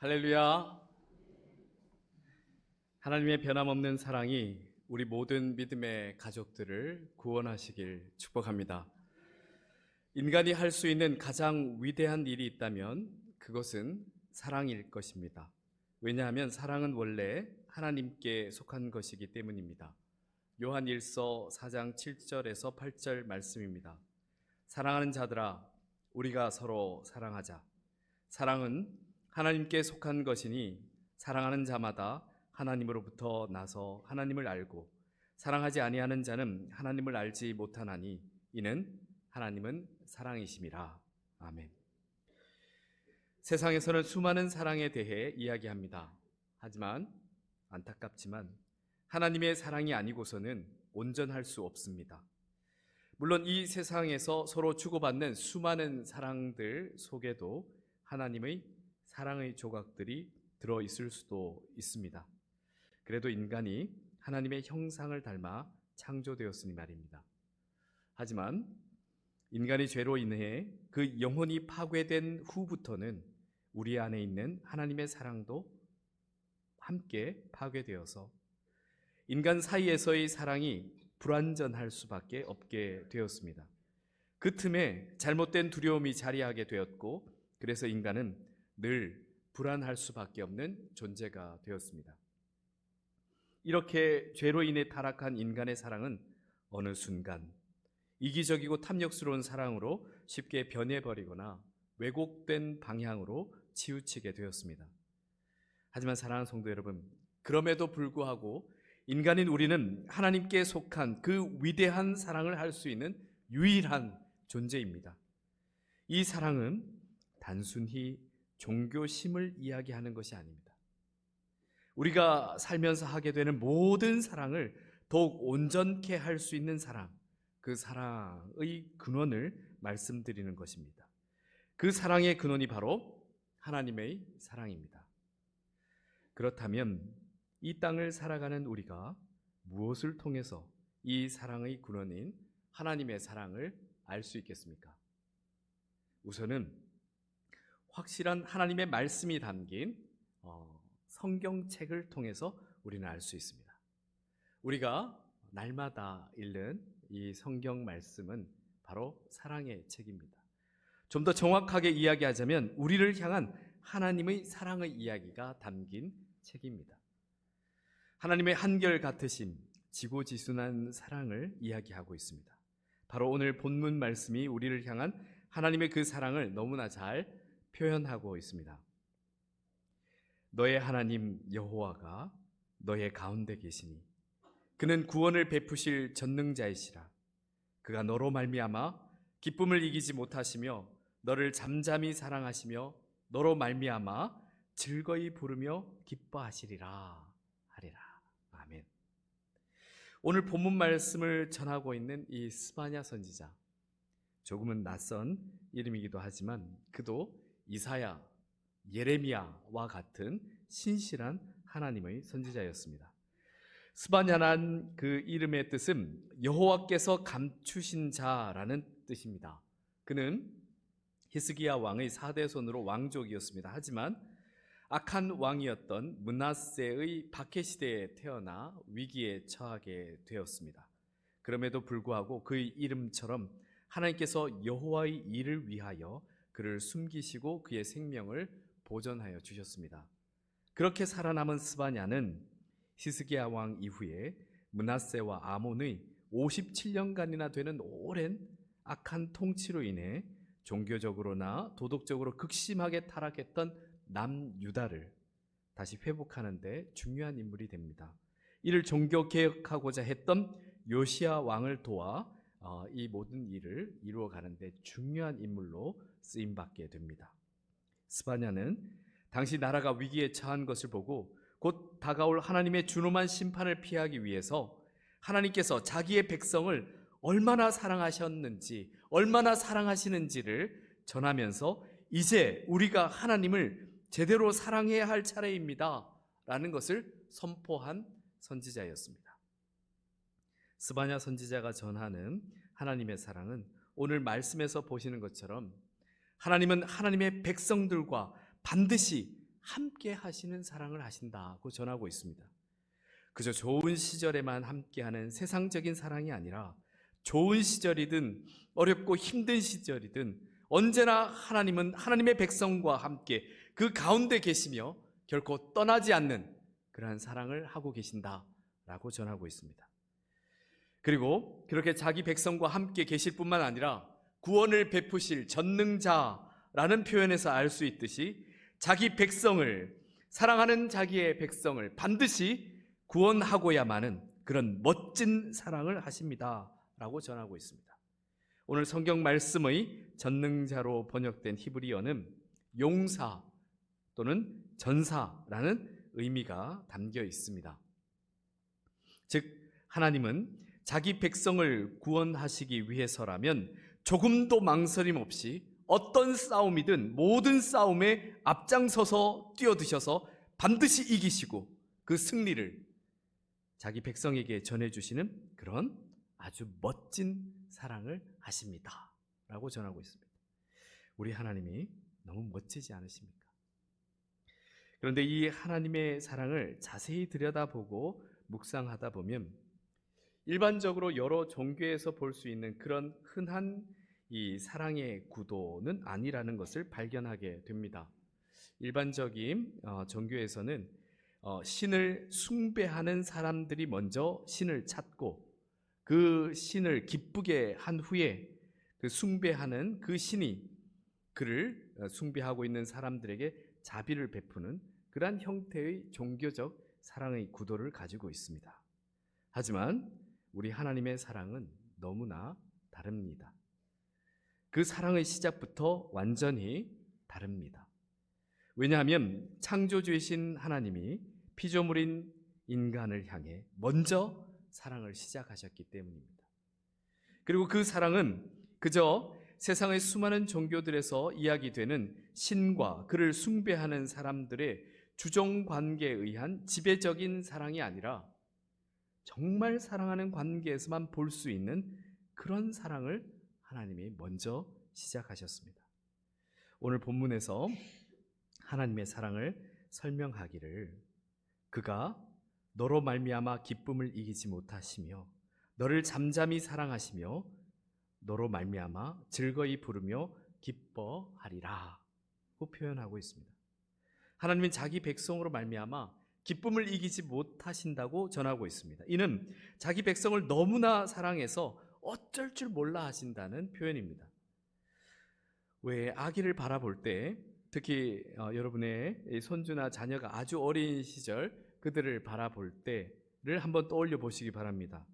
할렐루야. 하나님의 변함없는 사랑이 우리 모든 믿음의 가족들을 구원하시길 축복합니다. 인간이 할 수 있는 가장 위대한 일이 있다면 그것은 사랑일 것입니다. 왜냐하면 사랑은 원래 하나님께 속한 것이기 때문입니다. 요한 1서 4장 7절에서 8절 말씀입니다. 사랑하는 자들아, 우리가 서로 사랑하자. 사랑은 하나님께 속한 것이니 사랑하는 자마다 하나님으로부터 나서 하나님을 알고 사랑하지 아니하는 자는 하나님을 알지 못하나니 이는 하나님은 사랑이심이라. 아멘. 세상에서는 수많은 사랑에 대해 이야기합니다. 하지만 안타깝지만 하나님의 사랑이 아니고서는 온전할 수 없습니다. 물론 이 세상에서 서로 주고받는 수많은 사랑들 속에도 하나님의 사랑의 조각들이 들어있을 수도 있습니다. 그래도 인간이 하나님의 형상을 닮아 창조되었으니 말입니다. 하지만 인간이 죄로 인해 그 영혼이 파괴된 후부터는 우리 안에 있는 하나님의 사랑도 함께 파괴되어서 인간 사이에서의 사랑이 불완전할 수밖에 없게 되었습니다. 그 틈에 잘못된 두려움이 자리하게 되었고 그래서 인간은 늘 불안할 수밖에 없는 존재가 되었습니다. 이렇게 죄로 인해 타락한 인간의 사랑은 어느 순간 이기적이고 탐욕스러운 사랑으로 쉽게 변해버리거나 왜곡된 방향으로 치우치게 되었습니다. 하지만 사랑하는 성도 여러분, 그럼에도 불구하고 인간인 우리는 하나님께 속한 그 위대한 사랑을 할 수 있는 유일한 존재입니다. 이 사랑은 단순히 종교심을 이야기하는 것이 아닙니다. 우리가 살면서 하게 되는 모든 사랑을 더욱 온전케 할 수 있는 사랑, 그 사랑의 근원을 말씀드리는 것입니다. 그 사랑의 근원이 바로 하나님의 사랑입니다. 그렇다면 이 땅을 살아가는 우리가 무엇을 통해서 이 사랑의 근원인 하나님의 사랑을 알 수 있겠습니까? 우선은 확실한 하나님의 말씀이 담긴 성경책을 통해서 우리는 알 수 있습니다. 우리가 날마다 읽는 이 성경 말씀은 바로 사랑의 책입니다. 좀 더 정확하게 이야기하자면 우리를 향한 하나님의 사랑의 이야기가 담긴 책입니다. 하나님의 한결같으심, 지고지순한 사랑을 이야기하고 있습니다. 바로 오늘 본문 말씀이 우리를 향한 하나님의 그 사랑을 너무나 잘 표현하고 있습니다. 너의 하나님 여호와가 너의 가운데 계시니 그는 구원을 베푸실 전능자이시라. 그가 너로 말미암아 기쁨을 이기지 못하시며 너를 잠잠히 사랑하시며 너로 말미암아 즐거이 부르며 기뻐하시리라 하리라. 아멘. 오늘 본문 말씀을 전하고 있는 이 스바냐 선지자, 조금은 낯선 이름이기도 하지만 그도 이사야, 예레미야와 같은 신실한 하나님의 선지자였습니다. 스바냐란 그 이름의 뜻은 여호와께서 감추신 자라는 뜻입니다. 그는 히스기야 왕의 4대 손으로 왕족이었습니다. 하지만 악한 왕이었던 므낫세의 박해 시대에 태어나 위기에 처하게 되었습니다. 그럼에도 불구하고 그의 이름처럼 하나님께서 여호와의 일을 위하여 그를 숨기시고 그의 생명을 보존하여 주셨습니다. 그렇게 살아남은 스바냐는 히스기야 왕 이후에 므낫세와 아몬의 57년간이나 되는 오랜 악한 통치로 인해 종교적으로나 도덕적으로 극심하게 타락했던 남유다를 다시 회복하는 데 중요한 인물이 됩니다. 이를 종교개혁하고자 했던 요시야 왕을 도와 이 모든 일을 이루어가는 데 중요한 인물로 쓰임받게 됩니다. 스바냐는 당시 나라가 위기에 처한 것을 보고 곧 다가올 하나님의 준엄한 심판을 피하기 위해서 하나님께서 자기의 백성을 얼마나 사랑하셨는지, 얼마나 사랑하시는지를 전하면서 이제 우리가 하나님을 제대로 사랑해야 할 차례입니다 라는 것을 선포한 선지자였습니다. 스바냐 선지자가 전하는 하나님의 사랑은 오늘 말씀에서 보시는 것처럼 하나님은 하나님의 백성들과 반드시 함께 하시는 사랑을 하신다고 전하고 있습니다. 그저 좋은 시절에만 함께하는 세상적인 사랑이 아니라 좋은 시절이든 어렵고 힘든 시절이든 언제나 하나님은 하나님의 백성과 함께 그 가운데 계시며 결코 떠나지 않는 그러한 사랑을 하고 계신다라고 전하고 있습니다. 그리고 그렇게 자기 백성과 함께 계실 뿐만 아니라 구원을 베푸실 전능자라는 표현에서 알 수 있듯이 자기 백성을, 사랑하는 자기의 백성을 반드시 구원하고야만은 그런 멋진 사랑을 하십니다 라고 전하고 있습니다. 오늘 성경 말씀의 전능자로 번역된 히브리어는 용사 또는 전사라는 의미가 담겨 있습니다. 즉 하나님은 자기 백성을 구원하시기 위해서라면 조금도 망설임 없이 어떤 싸움이든 모든 싸움에 앞장서서 뛰어드셔서 반드시 이기시고 그 승리를 자기 백성에게 전해주시는 그런 아주 멋진 사랑을 하십니다 라고 전하고 있습니다. 우리 하나님이 너무 멋지지 않으십니까? 그런데 이 하나님의 사랑을 자세히 들여다보고 묵상하다 보면 일반적으로 여러 종교에서 볼 수 있는 그런 흔한 이 사랑의 구도는 아니라는 것을 발견하게 됩니다. 일반적인 종교에서는 신을 숭배하는 사람들이 먼저 신을 찾고 그 신을 기쁘게 한 후에 그 숭배하는 그 신이 그를 숭배하고 있는 사람들에게 자비를 베푸는 그러한 형태의 종교적 사랑의 구도를 가지고 있습니다. 하지만 우리 하나님의 사랑은 너무나 다릅니다. 그 사랑의 시작부터 완전히 다릅니다. 왜냐하면 창조주이신 하나님이 피조물인 인간을 향해 먼저 사랑을 시작하셨기 때문입니다. 그리고 그 사랑은 그저 세상의 수많은 종교들에서 이야기되는 신과 그를 숭배하는 사람들의 주종 관계에 의한 지배적인 사랑이 아니라 정말 사랑하는 관계에서만 볼 수 있는 그런 사랑을 하나님이 먼저 시작하셨습니다. 오늘 본문에서 하나님의 사랑을 설명하기를 그가 너로 말미암아 기쁨을 이기지 못하시며 너를 잠잠히 사랑하시며 너로 말미암아 즐거이 부르며 기뻐하리라고 표현하고 있습니다. 하나님은 자기 백성으로 말미암아 기쁨을 이기지 못하신다고 전하고 있습니다. 이는 자기 백성을 너무나 사랑해서 어쩔 줄 몰라 하신다는 표현입니다. 왜 아기를 바라볼 때 특히 여러분의 손주나 자녀가 아주 어린 시절 그들을 바라볼 때를 한번 떠올려 보시기 바랍니다.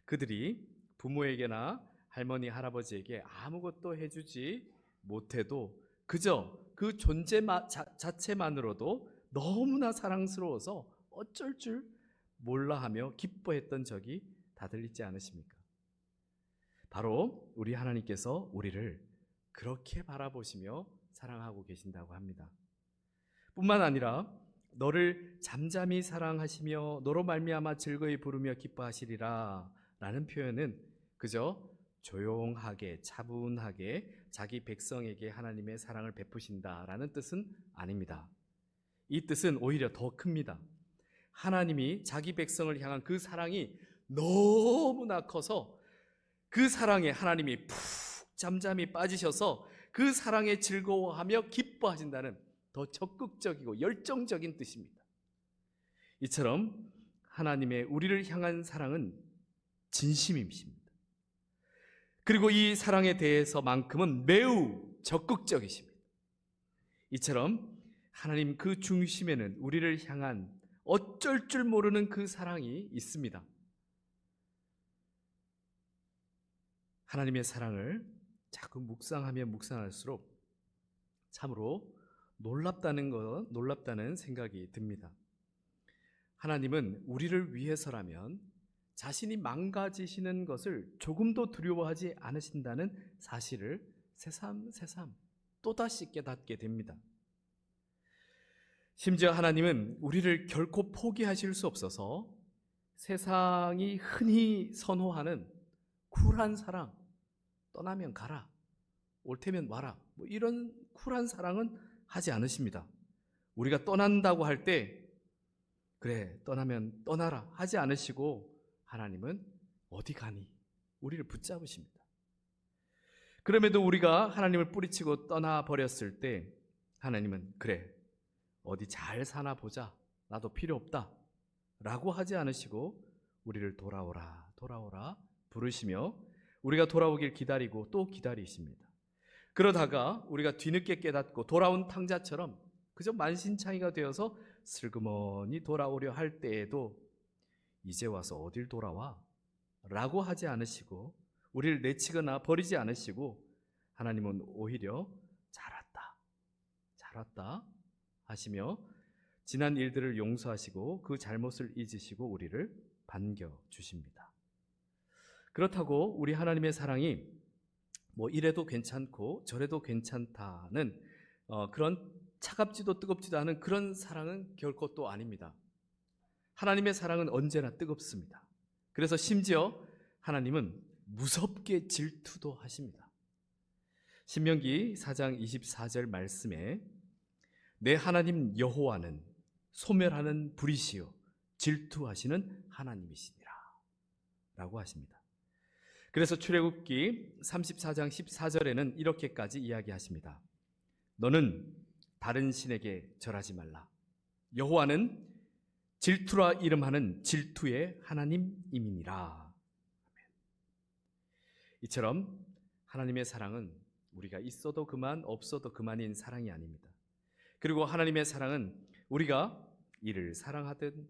그들이 부모에게나 할머니, 할아버지에게 아무것도 해주지 못해도 그저 그 존재 자체만으로도 너무나 사랑스러워서 어쩔 줄 몰라 하며 기뻐했던 적이 다들 있지 않으십니까? 바로 우리 하나님께서 우리를 그렇게 바라보시며 사랑하고 계신다고 합니다. 뿐만 아니라 너를 잠잠히 사랑하시며 너로 말미암아 즐거이 부르며 기뻐하시리라 라는 표현은 그저 조용하게 차분하게 자기 백성에게 하나님의 사랑을 베푸신다라는 뜻은 아닙니다. 이 뜻은 오히려 더 큽니다. 하나님이 자기 백성을 향한 그 사랑이 너무나 커서 그 사랑에 하나님이 푹 잠잠히 빠지셔서 그 사랑에 즐거워하며 기뻐하신다는 더 적극적이고 열정적인 뜻입니다. 이처럼 하나님의 우리를 향한 사랑은 진심이십니다. 그리고 이 사랑에 대해서만큼은 매우 적극적이십니다. 이처럼 하나님 그 중심에는 우리를 향한 어쩔 줄 모르는 그 사랑이 있습니다. 하나님의 사랑을 자꾸 묵상하면 묵상할수록 참으로 놀랍다는 생각이 듭니다. 하나님은 우리를 위해서라면 자신이 망가지시는 것을 조금도 두려워하지 않으신다는 사실을 새삼 또다시 깨닫게 됩니다. 심지어 하나님은 우리를 결코 포기하실 수 없어서 세상이 흔히 선호하는 쿨한 사랑, 떠나면 가라, 올 테면 와라, 이런 쿨한 사랑은 하지 않으십니다. 우리가 떠난다고 할 때 그래 떠나면 떠나라 하지 않으시고 하나님은 어디 가니 우리를 붙잡으십니다. 그럼에도 우리가 하나님을 뿌리치고 떠나버렸을 때 하나님은 그래 어디 잘 사나 보자 나도 필요 없다 라고 하지 않으시고 우리를 돌아오라 돌아오라 부르시며 우리가 돌아오길 기다리고 또 기다리십니다. 그러다가 우리가 뒤늦게 깨닫고 돌아온 탕자처럼 그저 만신창이가 되어서 슬그머니 돌아오려 할 때에도 이제 와서 어딜 돌아와? 라고 하지 않으시고 우리를 내치거나 버리지 않으시고 하나님은 오히려 잘 왔다 잘 왔다 하시며 지난 일들을 용서하시고 그 잘못을 잊으시고 우리를 반겨주십니다. 그렇다고 우리 하나님의 사랑이 뭐 이래도 괜찮고 저래도 괜찮다는 그런 차갑지도 뜨겁지도 않은 그런 사랑은 결코 또 아닙니다. 하나님의 사랑은 언제나 뜨겁습니다. 그래서 심지어 하나님은 무섭게 질투도 하십니다. 신명기 4장 24절 말씀에 내 하나님 여호와는 소멸하는 불이시요 질투하시는 하나님이시니라 라고 하십니다. 그래서 출애굽기 34장 14절에는 이렇게까지 이야기하십니다. 너는 다른 신에게 절하지 말라. 여호와는 질투라 이름하는 질투의 하나님임이니라. 이처럼 하나님의 사랑은 우리가 있어도 그만 없어도 그만인 사랑이 아닙니다. 그리고 하나님의 사랑은 우리가 이를 사랑하든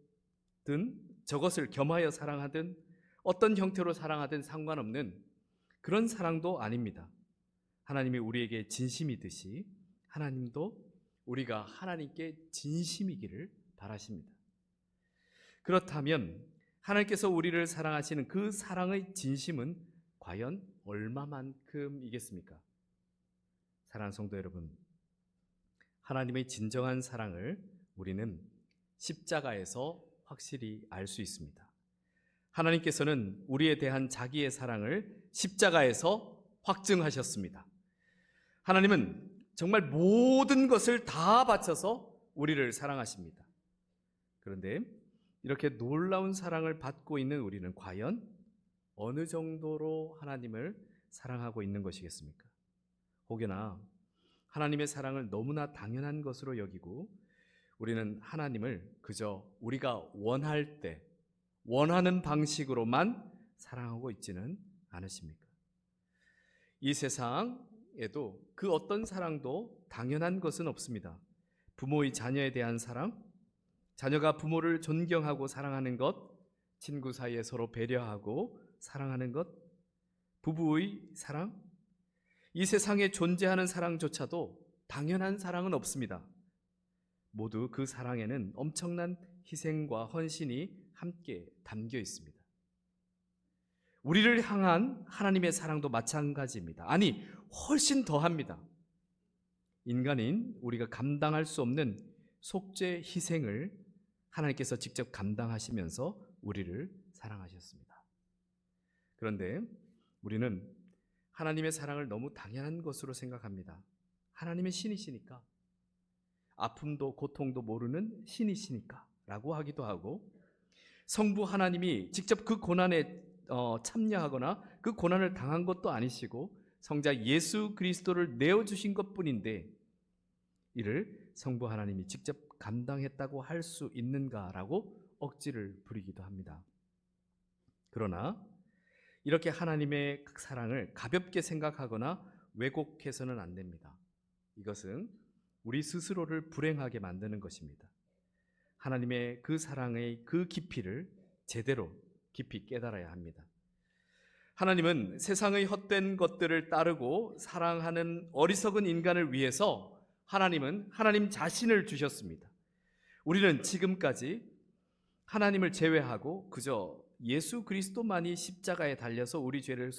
저것을 겸하여 사랑하든 어떤 형태로 사랑하든 상관없는 그런 사랑도 아닙니다. 하나님이 우리에게 진심이듯이 하나님도 우리가 하나님께 진심이기를 바라십니다. 그렇다면 하나님께서 우리를 사랑하시는 그 사랑의 진심은 과연 얼마만큼이겠습니까? 사랑하는 성도 여러분, 하나님의 진정한 사랑을 우리는 십자가에서 확실히 알 수 있습니다. 하나님께서는 우리에 대한 자기의 사랑을 십자가에서 확증하셨습니다. 하나님은 정말 모든 것을 다 바쳐서 우리를 사랑하십니다. 그런데 이렇게 놀라운 사랑을 받고 있는 우리는 과연 어느 정도로 하나님을 사랑하고 있는 것이겠습니까? 혹여나 하나님의 사랑을 너무나 당연한 것으로 여기고 우리는 하나님을 그저 우리가 원할 때 원하는 방식으로만 사랑하고 있지는 않으십니까? 이 세상에도 그 어떤 사랑도 당연한 것은 없습니다. 부모의 자녀에 대한 사랑, 자녀가 부모를 존경하고 사랑하는 것, 친구 사이에 서로 배려하고 사랑하는 것, 부부의 사랑, 이 세상에 존재하는 사랑조차도 당연한 사랑은 없습니다. 모두 그 사랑에는 엄청난 희생과 헌신이 함께 담겨 있습니다. 우리를 향한 하나님의 사랑도 마찬가지입니다. 아니, 훨씬 더합니다. 인간인 우리가 감당할 수 없는 속죄 희생을 하나님께서 직접 감당하시면서 우리를 사랑하셨습니다. 그런데 우리는 하나님의 사랑을 너무 당연한 것으로 생각합니다. 하나님의 신이시니까, 아픔도 고통도 모르는 신이시니까 라고 하기도 하고, 성부 하나님이 직접 그 고난에 참여하거나 그 고난을 당한 것도 아니시고 성자 예수 그리스도를 내어주신 것뿐인데 이를 성부 하나님이 직접 감당했다고 할 수 있는가라고 억지를 부리기도 합니다. 그러나 이렇게 하나님의 사랑을 가볍게 생각하거나 왜곡해서는 안 됩니다. 이것은 우리 스스로를 불행하게 만드는 것입니다. 하나님의 그 사랑의 그 깊이를 제대로 깊이 깨달아야 합니다. 하나님은 세상의 헛된 것들을 따르고 사랑하는 어리석은 인간을 위해서 하나님은 하나님 자신을 주셨습니다. 우리는 지금까지 하나님을 제외하고 그저 예수 그리스도만이 십자가에 달려서 우리 죄를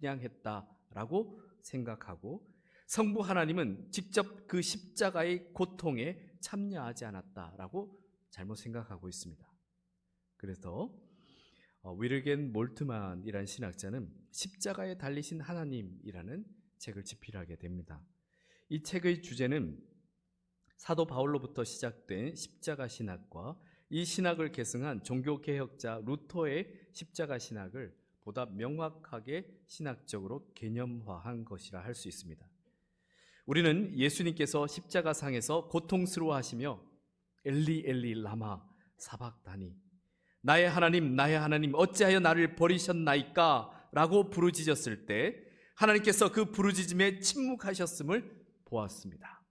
속량했다라고 생각하고 성부 하나님은 직접 그 십자가의 고통에 참여하지 않았다라고 잘못 생각하고 있습니다. 그래서 위르겐 몰트만이라는 신학자는 십자가에 달리신 하나님이라는 책을 집필하게 됩니다. 이 책의 주제는 사도 바울로부터 시작된 십자가 신학과 이 신학을 계승한 종교개혁자 루터의 십자가 신학을 보다 명확하게 신학적으로 개념화한 것이라 할 수 있습니다. 우리는 예수님께서 십자가상에서 고통스러워하시며 엘리 엘리 라마 사박다니 나의 하나님 어찌하여 나를 버리셨나이까 라고 부르짖었을 때 하나님께서 그 부르짖음에 침묵하셨음을 보았습니다.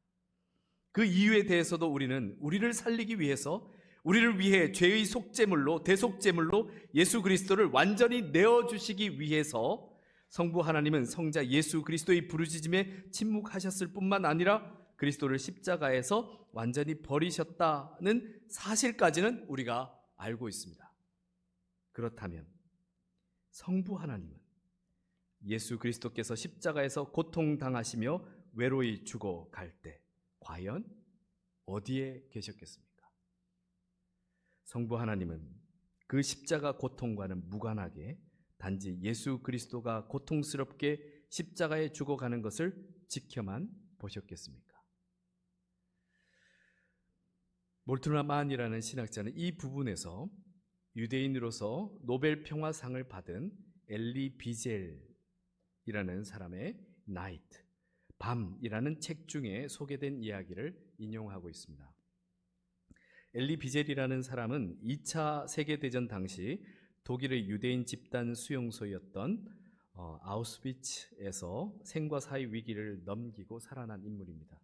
그 이유에 대해서도 우리는 우리를 살리기 위해서 우리를 위해 죄의 속죄물로 대속죄물로 예수 그리스도를 완전히 내어주시기 위해서 성부 하나님은 성자 예수 그리스도의 부르짖음에 침묵하셨을 뿐만 아니라 그리스도를 십자가에서 완전히 버리셨다는 사실까지는 우리가 알고 있습니다. 그렇다면 성부 하나님은 예수 그리스도께서 십자가에서 고통당하시며 외로이 죽어갈 때 과연 어디에 계셨겠습니까? 성부 하나님은 그 십자가 고통과는 무관하게 단지 예수 그리스도가 고통스럽게 십자가에 죽어가는 것을 지켜만 보셨겠습니까? 몰트만이라는 신학자는 이 부분에서 유대인으로서 노벨 평화상을 받은 엘리 비젤이라는 사람의 나이트, 밤이라는 책 중에 소개된 이야기를 인용하고 있습니다. 엘리 비젤이라는 사람은 2차 세계대전 당시 독일의 유대인 집단 수용소였던 아우슈비츠에서 생과 사의 위기를 넘기고 살아난 인물입니다.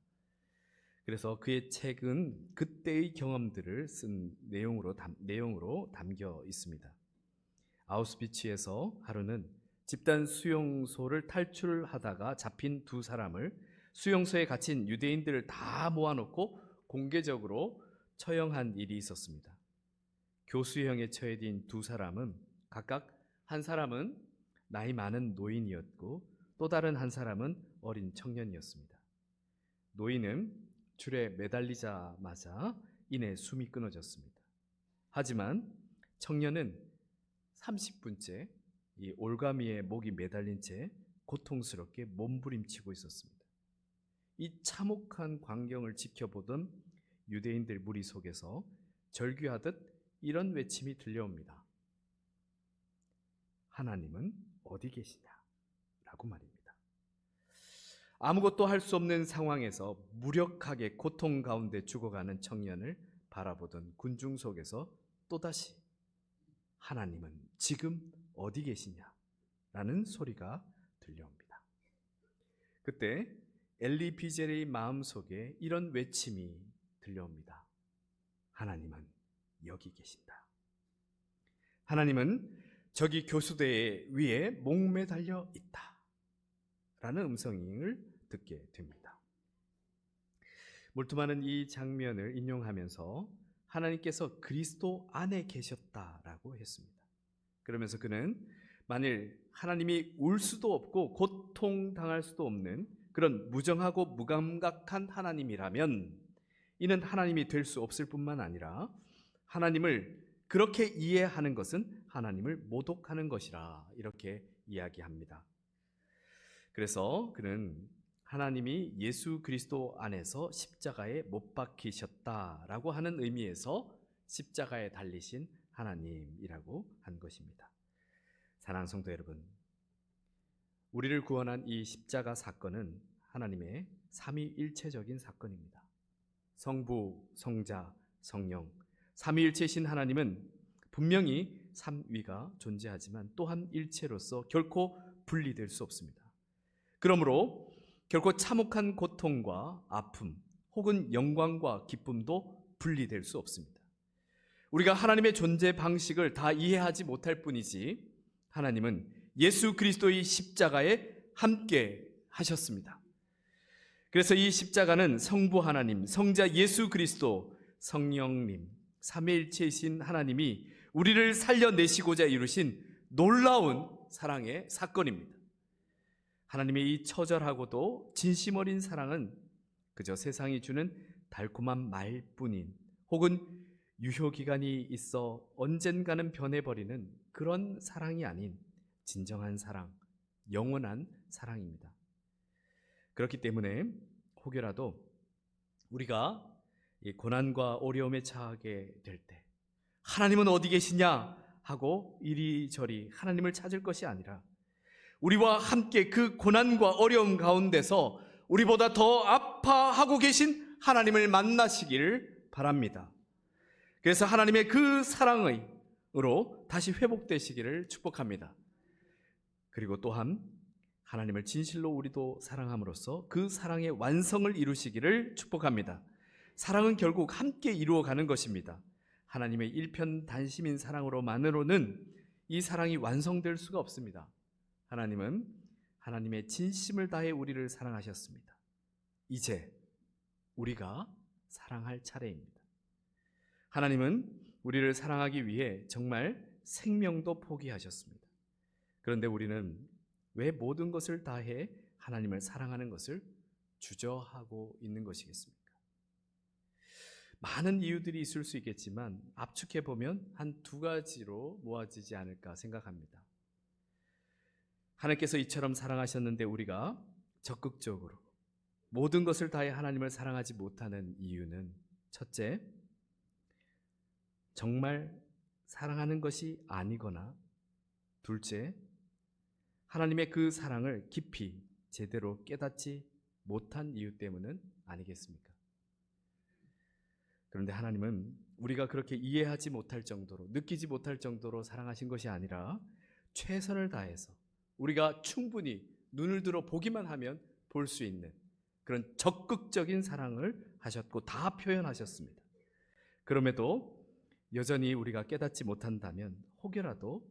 그래서 그의 책은 그때의 경험들을 쓴 내용으로 담겨 있습니다. 아우슈비츠에서 하루는 집단 수용소를 탈출하다가 잡힌 두 사람을 수용소에 갇힌 유대인들을 다 모아놓고 공개적으로 처형한 일이 있었습니다. 교수형에 처해진 두 사람은 각각 한 사람은 나이 많은 노인이었고 또 다른 한 사람은 어린 청년이었습니다. 노인은 줄에 매달리자마자 이내 숨이 끊어졌습니다. 하지만 청년은 30분째 이 올가미에 목이 매달린 채 고통스럽게 몸부림치고 있었습니다. 이 참혹한 광경을 지켜보던 유대인들 무리 속에서 절규하듯 이런 외침이 들려옵니다. 하나님은 어디 계시냐? 라고 말입니다. 아무것도 할 수 없는 상황에서 무력하게 고통 가운데 죽어가는 청년을 바라보던 군중 속에서 또다시 하나님은 지금 어디 계시냐? 라는 소리가 들려옵니다. 그때 엘리 비젤의 마음속에 이런 외침이 들려옵니다. 하나님은 여기 계신다. 하나님은 저기 교수대 위에 목매달려 있다. 라는 음성을 듣게 됩니다. 몰트만은 이 장면을 인용하면서 하나님께서 그리스도 안에 계셨다라고 했습니다. 그러면서 그는 만일 하나님이 울 수도 없고 고통당할 수도 없는 그런 무정하고 무감각한 하나님이라면 이는 하나님이 될 수 없을 뿐만 아니라 하나님을 그렇게 이해하는 것은 하나님을 모독하는 것이라 이렇게 이야기합니다. 그래서 그는 하나님이 예수 그리스도 안에서 십자가에 못 박히셨다라고 하는 의미에서 십자가에 달리신 하나님이라고 한 것입니다. 사랑하는 성도 여러분, 우리를 구원한 이 십자가 사건은 하나님의 삼위일체적인 사건입니다. 성부, 성자, 성령, 삼위일체신 하나님은 분명히 삼위가 존재하지만 또한 일체로서 결코 분리될 수 없습니다. 그러므로 결코 참혹한 고통과 아픔 혹은 영광과 기쁨도 분리될 수 없습니다. 우리가 하나님의 존재 방식을 다 이해하지 못할 뿐이지 하나님은 예수 그리스도의 십자가에 함께 하셨습니다. 그래서 이 십자가는 성부 하나님, 성자 예수 그리스도, 성령님, 삼위일체이신 하나님이 우리를 살려내시고자 이루신 놀라운 사랑의 사건입니다. 하나님의 이 처절하고도 진심 어린 사랑은 그저 세상이 주는 달콤한 말뿐인 혹은 유효기간이 있어 언젠가는 변해버리는 그런 사랑이 아닌 진정한 사랑, 영원한 사랑입니다. 그렇기 때문에 혹여라도 우리가 이 고난과 어려움에 처하게 될 때 하나님은 어디 계시냐 하고 이리저리 하나님을 찾을 것이 아니라 우리와 함께 그 고난과 어려움 가운데서 우리보다 더 아파하고 계신 하나님을 만나시기를 바랍니다. 그래서 하나님의 그 사랑으로 다시 회복되시기를 축복합니다. 그리고 또한 하나님을 진실로 우리도 사랑함으로써 그 사랑의 완성을 이루시기를 축복합니다. 사랑은 결국 함께 이루어가는 것입니다. 하나님의 일편단심인 사랑으로만으로는 이 사랑이 완성될 수가 없습니다. 하나님은 하나님의 진심을 다해 우리를 사랑하셨습니다. 이제 우리가 사랑할 차례입니다. 하나님은 우리를 사랑하기 위해 정말 생명도 포기하셨습니다. 그런데 우리는 왜 모든 것을 다해 하나님을 사랑하는 것을 주저하고 있는 것이겠습니까? 많은 이유들이 있을 수 있겠지만 압축해 보면 한 두 가지로 모아지지 않을까 생각합니다. 하나님께서 이처럼 사랑하셨는데 우리가 적극적으로 모든 것을 다해 하나님을 사랑하지 못하는 이유는 첫째, 정말 사랑하는 것이 아니거나 둘째, 하나님의 그 사랑을 깊이 제대로 깨닫지 못한 이유 때문은 아니겠습니까? 그런데 하나님은 우리가 그렇게 이해하지 못할 정도로, 느끼지 못할 정도로 사랑하신 것이 아니라 최선을 다해서 우리가 충분히 눈을 들어 보기만 하면 볼 수 있는 그런 적극적인 사랑을 하셨고 다 표현하셨습니다. 그럼에도 여전히 우리가 깨닫지 못한다면 혹여라도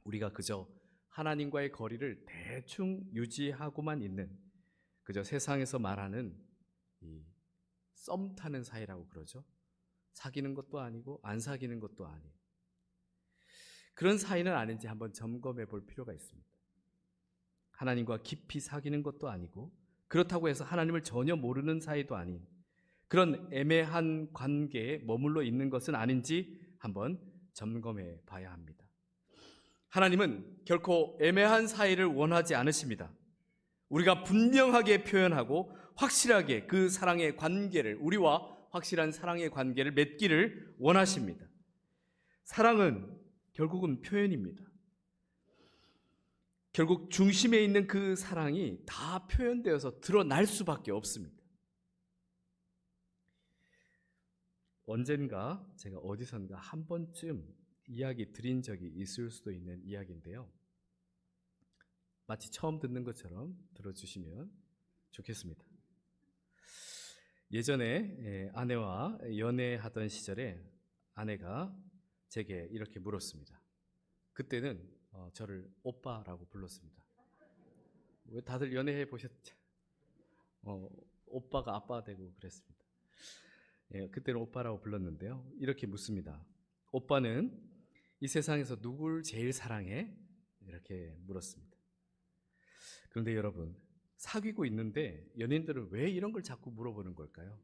우리가 그저 하나님과의 거리를 대충 유지하고만 있는, 그저 세상에서 말하는 이 썸 타는 사이라고 그러죠. 사귀는 것도 아니고 안 사귀는 것도 아니고 그런 사이는 아닌지 한번 점검해 볼 필요가 있습니다. 하나님과 깊이 사귀는 것도 아니고 그렇다고 해서 하나님을 전혀 모르는 사이도 아닌 그런 애매한 관계에 머물러 있는 것은 아닌지 한번 점검해 봐야 합니다. 하나님은 결코 애매한 사이를 원하지 않으십니다. 우리가 분명하게 표현하고 확실하게 그 사랑의 관계를, 우리와 확실한 사랑의 관계를 맺기를 원하십니다. 사랑은 결국은 표현입니다. 결국 중심에 있는 그 사랑이 다 표현되어서 드러날 수밖에 없습니다. 언젠가 제가 어디선가 한 번쯤 이야기 드린 적이 있을 수도 있는 이야기인데요. 마치 처음 듣는 것처럼 들어주시면 좋겠습니다. 예전에 아내와 연애하던 시절에 아내가 제게 이렇게 물었습니다. 그때는 저를 오빠라고 불렀습니다. 왜 다들 연애해 보셨죠? 오빠가 아빠 되고 그랬습니다. 그때는 오빠라고 불렀는데요. 이렇게 묻습니다. 오빠는 이 세상에서 누굴 제일 사랑해? 이렇게 물었습니다. 그런데 여러분, 사귀고 있는데 연인들은 왜 이런 걸 자꾸 물어보는 걸까요?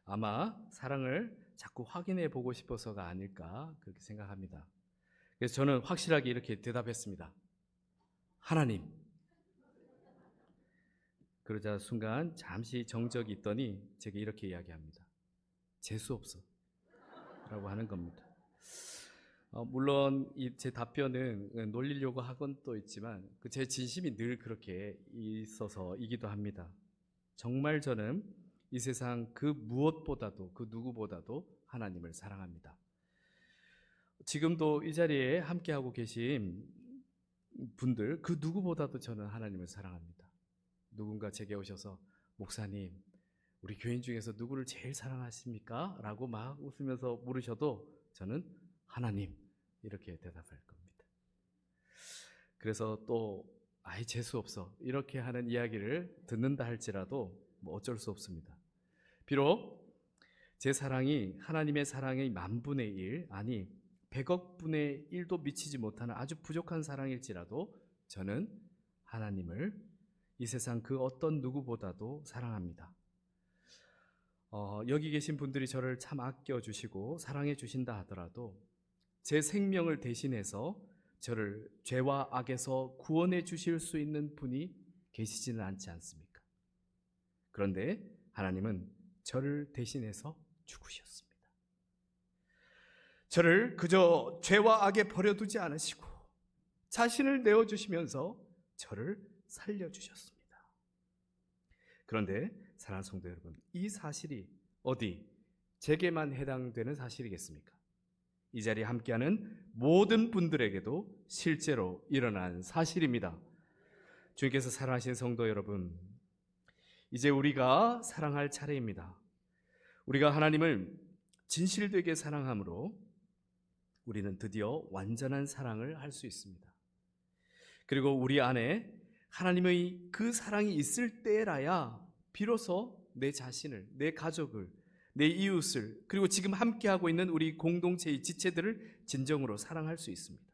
아마 사랑을 자꾸 확인해 보고 싶어서가 아닐까 그렇게 생각합니다. 그래서 저는 확실하게 이렇게 대답했습니다. 하나님. 그러자 순간 잠시 정적이 있더니 제게 이렇게 이야기합니다. 재수없어 라고 하는 겁니다. 물론 제 답변은 놀리려고 하건 또 있지만 제 진심이 늘 그렇게 있어서이기도 합니다. 정말 저는 이 세상 그 무엇보다도 그 누구보다도 하나님을 사랑합니다. 지금도 이 자리에 함께하고 계신 분들 그 누구보다도 저는 하나님을 사랑합니다. 누군가 제게 오셔서 목사님 우리 교인 중에서 누구를 제일 사랑하십니까? 라고 막 웃으면서 물으셔도 저는 하나님 이렇게 대답할 겁니다. 그래서 또 아이 재수없어 이렇게 하는 이야기를 듣는다 할지라도 어쩔 수 없습니다. 비록 제 사랑이 하나님의 사랑의 10,000분의 1 아니 100억 분의 1도 미치지 못하는 아주 부족한 사랑일지라도 저는 하나님을 이 세상 그 어떤 누구보다도 사랑합니다. 여기 계신 분들이 저를 참 아껴주시고 사랑해 주신다 하더라도 제 생명을 대신해서 저를 죄와 악에서 구원해 주실 수 있는 분이 계시지는 않지 않습니까? 그런데 하나님은 저를 대신해서 죽으셨습니다. 저를 그저 죄와 악에 버려두지 않으시고 자신을 내어주시면서 저를 살려주셨습니다. 그런데 사랑하는 성도 여러분, 이 사실이 어디 제게만 해당되는 사실이겠습니까? 이 자리에 함께하는 모든 분들에게도 실제로 일어난 사실입니다. 주님께서 사랑하신 성도 여러분, 이제 우리가 사랑할 차례입니다. 우리가 하나님을 진실되게 사랑함으로 우리는 드디어 완전한 사랑을 할 수 있습니다. 그리고 우리 안에 하나님의 그 사랑이 있을 때라야 비로소 내 자신을, 내 가족을, 내 이웃을, 그리고 지금 함께하고 있는 우리 공동체의 지체들을 진정으로 사랑할 수 있습니다.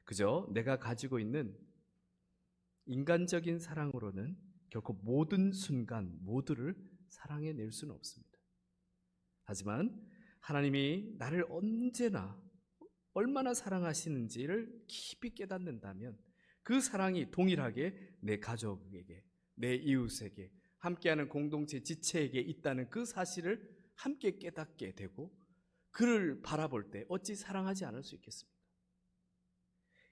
그저 내가 가지고 있는 인간적인 사랑으로는 결코 모든 순간 모두를 사랑해낼 수는 없습니다. 하지만 하나님이 나를 언제나 얼마나 사랑하시는지를 깊이 깨닫는다면 그 사랑이 동일하게 내 가족에게, 내 이웃에게, 함께하는 공동체 지체에게 있다는 그 사실을 함께 깨닫게 되고 그를 바라볼 때 어찌 사랑하지 않을 수 있겠습니까?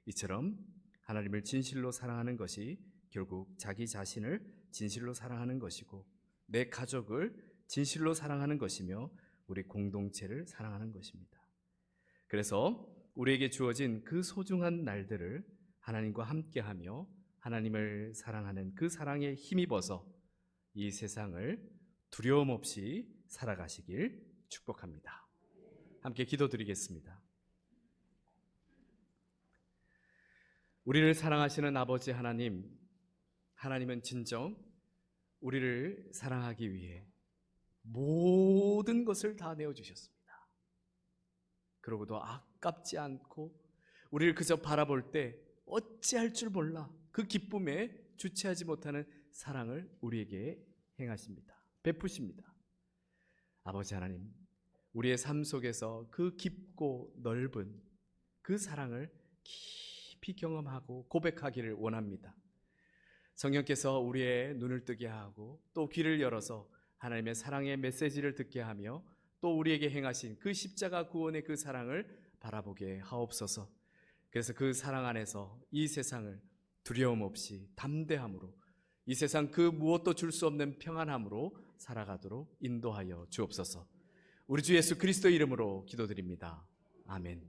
이처럼 하나님을 진실로 사랑하는 것이 결국 자기 자신을 진실로 사랑하는 것이고 내 가족을 진실로 사랑하는 것이며 우리 공동체를 사랑하는 것입니다. 그래서 우리에게 주어진 그 소중한 날들을 하나님과 함께하며 하나님을 사랑하는 그 사랑에 힘입어서 이 세상을 두려움 없이 살아가시길 축복합니다. 함께 기도드리겠습니다. 우리를 사랑하시는 아버지 하나님, 하나님은 진정 우리를 사랑하기 위해 모든 것을 다 내어주셨습니다. 그러고도 아깝지 않고 우리를 그저 바라볼 때 어찌할 줄 몰라 그 기쁨에 주체하지 못하는 사랑을 우리에게 행하십니다. 베푸십니다. 아버지 하나님, 우리의 삶 속에서 그 깊고 넓은 그 사랑을 깊이 경험하고 고백하기를 원합니다. 성령께서 우리의 눈을 뜨게 하고 또 귀를 열어서 하나님의 사랑의 메시지를 듣게 하며 또 우리에게 행하신 그 십자가 구원의 그 사랑을 바라보게 하옵소서. 그래서 그 사랑 안에서 이 세상을 두려움 없이 담대함으로, 이 세상 그 무엇도 줄 수 없는 평안함으로 살아가도록 인도하여 주옵소서. 우리 주 예수 그리스도의 이름으로 기도드립니다. 아멘.